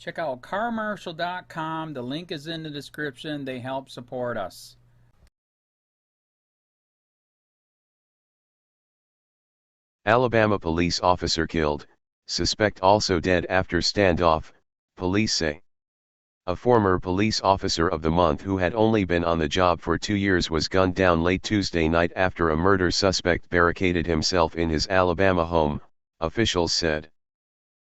Check out carmarshal.com. The link is in the description. They help support us. Alabama police officer killed, suspect also dead after standoff, police say. A former police officer of the month who had only been on the job for 2 years was gunned down late Tuesday night after a murder suspect barricaded himself in his Alabama home, officials said.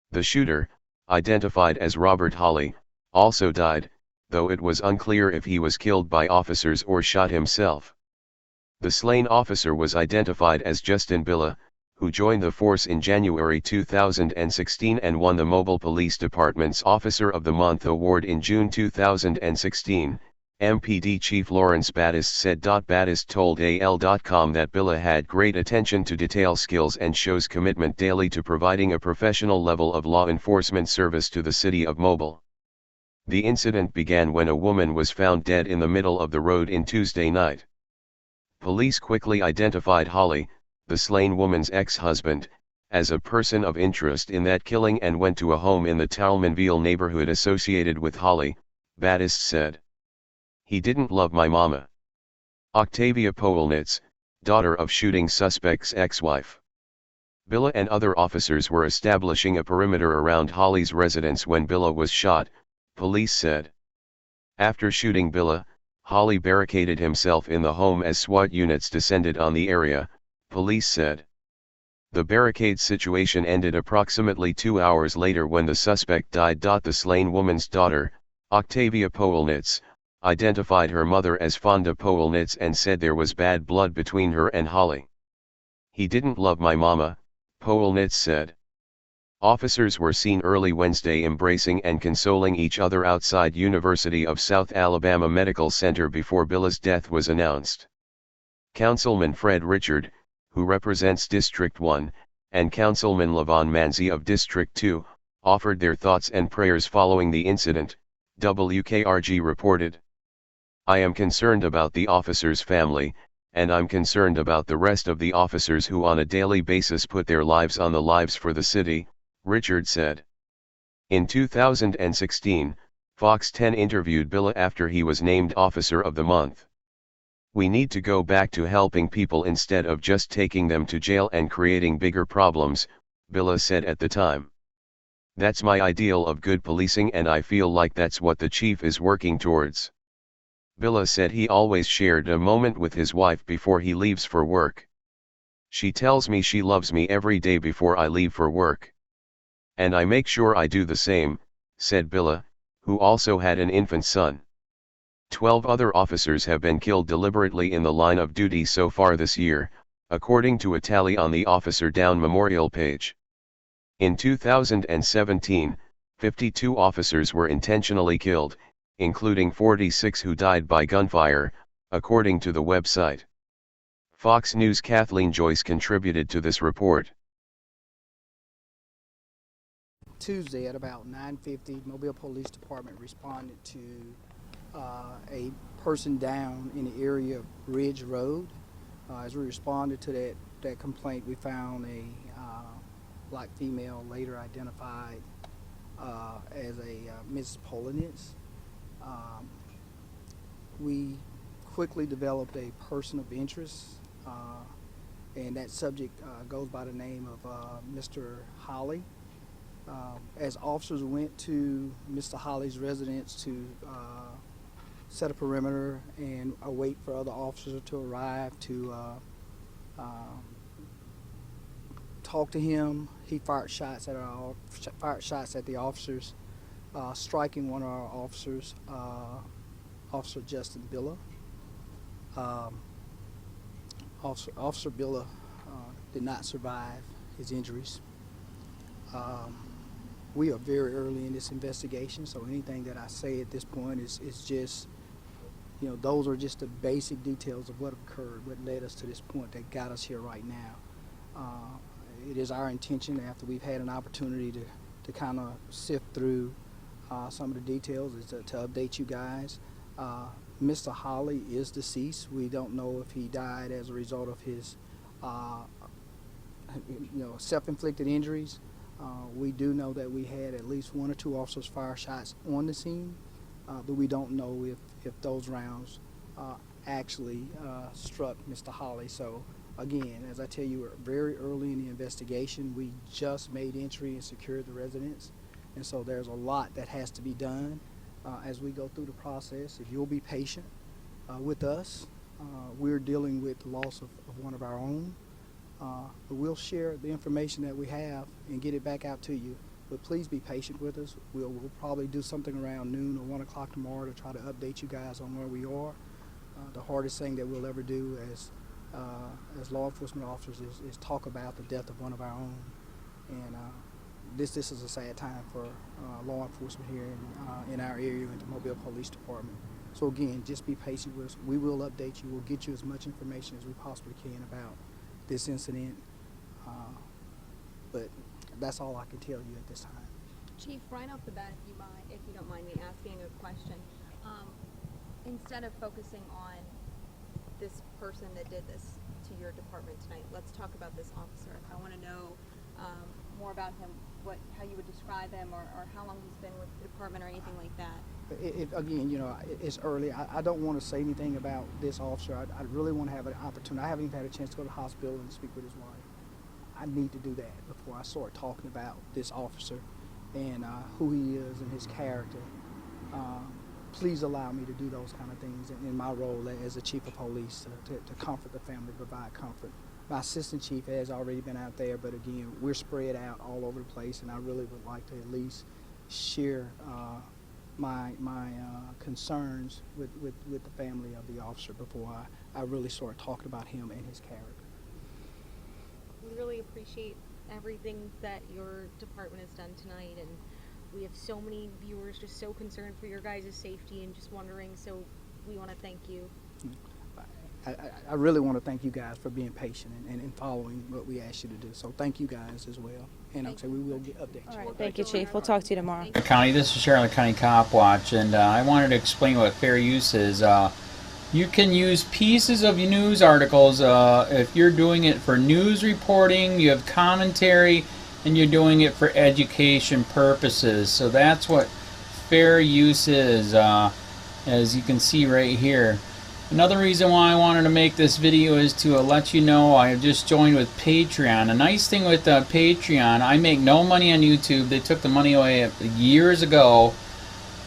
The shooter, identified as Robert Holley, also died, though it was unclear if he was killed by officers or shot himself. The slain officer was identified as Justin Billa, who joined the force in January 2016 and won the Mobile Police Department's Officer of the Month award in June 2016, MPD Chief Lawrence Battist said. Battist told AL.com that Billa had great attention to detail skills and shows commitment daily to providing a professional level of law enforcement service to the city of Mobile. The incident began when a woman was found dead in the middle of the road in Tuesday night. Police quickly identified Holley, the slain woman's ex-husband, as a person of interest in that killing and went to a home in the Talmanville neighborhood associated with Holley, Battist said. He didn't love my mama. Octavia Powelnitz, daughter of shooting suspect's ex-wife. Billa and other officers were establishing a perimeter around Holley's residence when Billa was shot, police said. After shooting Billa, Holley barricaded himself in the home as SWAT units descended on the area, police said. The barricade situation ended approximately 2 hours later when the suspect died. The slain woman's daughter, Octavia Powelnitz, identified her mother as Fonda Powelnitz and said there was bad blood between her and Holley. He didn't love my mama, Powelnitz said. Officers were seen early Wednesday embracing and consoling each other outside University of South Alabama Medical Center before Billa's death was announced. Councilman Fred Richard, who represents District 1, and Councilman Levon Manzi of District 2, offered their thoughts and prayers following the incident, WKRG reported. I am concerned about the officer's family, and I'm concerned about the rest of the officers who on a daily basis put their lives on the lives for the city, Richard said. In 2016, Fox 10 interviewed Billa after he was named Officer of the Month. We need to go back to helping people instead of just taking them to jail and creating bigger problems, Billa said at the time. That's my ideal of good policing and I feel like that's what the chief is working towards. Billa said he always shared a moment with his wife before he leaves for work. She tells me she loves me every day before I leave for work. And I make sure I do the same, said Billa, who also had an infant son. 12 other officers have been killed deliberately in the line of duty so far this year, according to a tally on the Officer Down Memorial page. In 2017, 52 officers were intentionally killed, including 46 who died by gunfire, according to the website. Fox News' Kathleen Joyce contributed to this report. Tuesday at about 9:50, Mobile Police Department responded to a person down in the area of Ridge Road. As we responded to that complaint, we found a black female later identified as a Mrs. Powelnitz. We quickly developed a person of interest, and that subject goes by the name of Mr. Holley. As officers went to Mr. Holley's residence to set a perimeter and await for other officers to arrive to talk to him, he fired shots at the officers, striking one of our officers, Officer Justin Billa. Officer Billa did not survive his injuries. We are very early in this investigation, so anything that I say at this point is just, those are just the basic details of what occurred, what led us to this point that got us here right now. It is our intention, after we've had an opportunity to kind of sift through some of the details, is to update you guys. Mr. Holley is deceased. We don't know if he died as a result of his self-inflicted injuries We do know that we had at least 1 or 2 officers fire shots on the scene, but we don't know if those rounds actually struck Mr. Holly. So again, as I tell you, we're very early in the investigation. We just made entry and secured the residence, and so there's a lot that has to be done as we go through the process. If you'll be patient with us, we're dealing with the loss of one of our own. But we'll share the information that we have and get it back out to you. But please be patient with us. We'll probably do something around noon or 1 o'clock tomorrow to try to update you guys on where we are. The hardest thing that we'll ever do as law enforcement officers is talk about the death of one of our own. And this is a sad time for law enforcement here in our area, in the Mobile Police Department. So again, just be patient with us. We will update you. We'll get you as much information as we possibly can about this incident, but that's all I can tell you at this time. Chief, right off the bat, if you don't mind me asking a question, instead of focusing on this person that did this to your department tonight, let's talk about this officer. I want to know more about him, how you would describe him, or how long he's been with the department, or anything like that. Again, you know, it's early. I don't want to say anything about this officer. I really want to have an opportunity. I haven't even had a chance to go to the hospital and speak with his wife. I need to do that before I start talking about this officer and who he is and his character. Please allow me to do those kind of things in my role as a chief of police to comfort the family, provide comfort. My assistant chief has already been out there, but again, we're spread out all over the place, and I really would like to at least share my concerns with the family of the officer before I really start talking about him and his character. We really appreciate everything that your department has done tonight, and we have so many viewers just so concerned for your guys' safety and just wondering, so we want to thank you. I really want to thank you guys for being patient and following what we asked you to do. So thank you guys as well. And I'll say we will update you. All right, thank you, Chief. We'll talk to you tomorrow. County, this is Charlotte County Cop Watch, and I wanted to explain what fair use is. You can use pieces of news articles if you're doing it for news reporting, you have commentary, and you're doing it for education purposes. So that's what fair use is, as you can see right here. Another reason why I wanted to make this video is to let you know I have just joined with Patreon. A nice thing with Patreon, I make no money on YouTube. They took the money away years ago,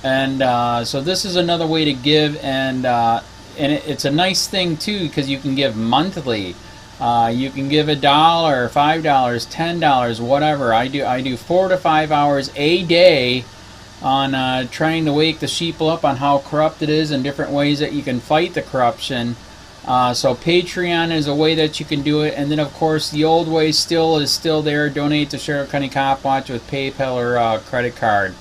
and so this is another way to give, and it's a nice thing too because you can give monthly. You can give $1, $5, $10, whatever. I do 4 to 5 hours a day on trying to wake the sheep up on how corrupt it is and different ways that you can fight the corruption. So Patreon is a way that you can do it, and then of course the old way is still there. Donate to Sheriff County Cop Watch with PayPal or credit card.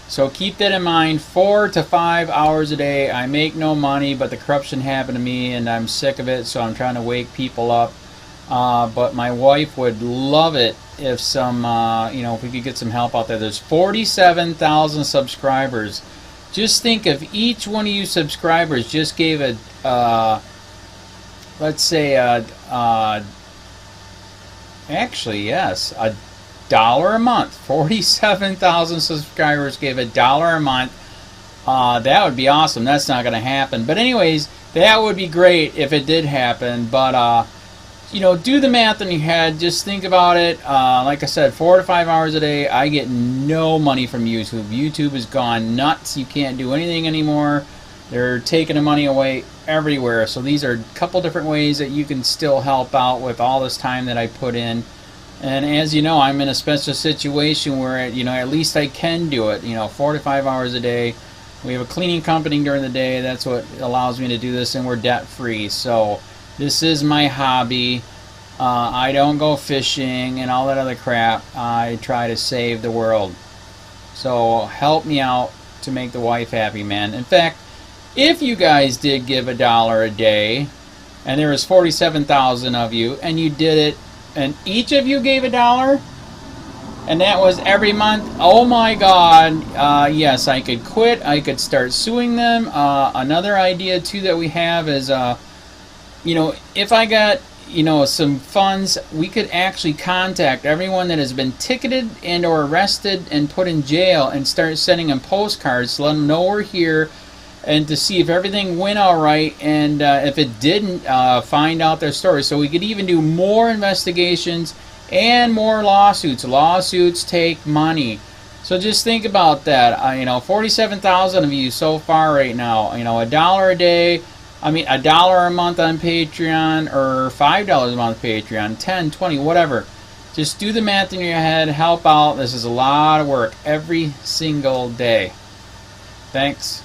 So keep that in mind. 4 to 5 hours a day. I make no money, but the corruption happened to me and I'm sick of it, so I'm trying to wake people up. But my wife would love it if if we could get some help out there. There's 47,000 subscribers. Just think if each one of you subscribers just gave let's say actually yes, $1 a month. 47,000 subscribers gave $1 a month. That would be awesome. That's not going to happen. But anyways, that would be great if it did happen. But do the math in your head. Just think about it. Like I said, 4 to 5 hours a day. I get no money from YouTube. YouTube has gone nuts. You can't do anything anymore. They're taking the money away everywhere. So these are a couple different ways that you can still help out with all this time that I put in. And as you know, I'm in a special situation where at least I can do it. 4 to 5 hours a day. We have a cleaning company during the day. That's what allows me to do this, and we're debt free. So this is my hobby. I don't go fishing and all that other crap. I try to save the world. So help me out to make the wife happy, man. In fact, if you guys did give $1 a day, and there was 47,000 of you, and you did it, and each of you gave $1, and that was every month, oh my God, yes, I could quit. I could start suing them. Another idea too that we have is if I got you know, some funds, we could actually contact everyone that has been ticketed and or arrested and put in jail and start sending them postcards to let them know we're here and to see if everything went all right, and if it didn't, find out their story. So we could even do more investigations and more lawsuits. Lawsuits take money. So just think about that. You know, 47,000 of you so far right now. You know, $1 a day. I mean, $1 a month on Patreon, or $5 a month Patreon, 10, 20, whatever. Just do the math in your head. Help out. This is a lot of work every single day. Thanks.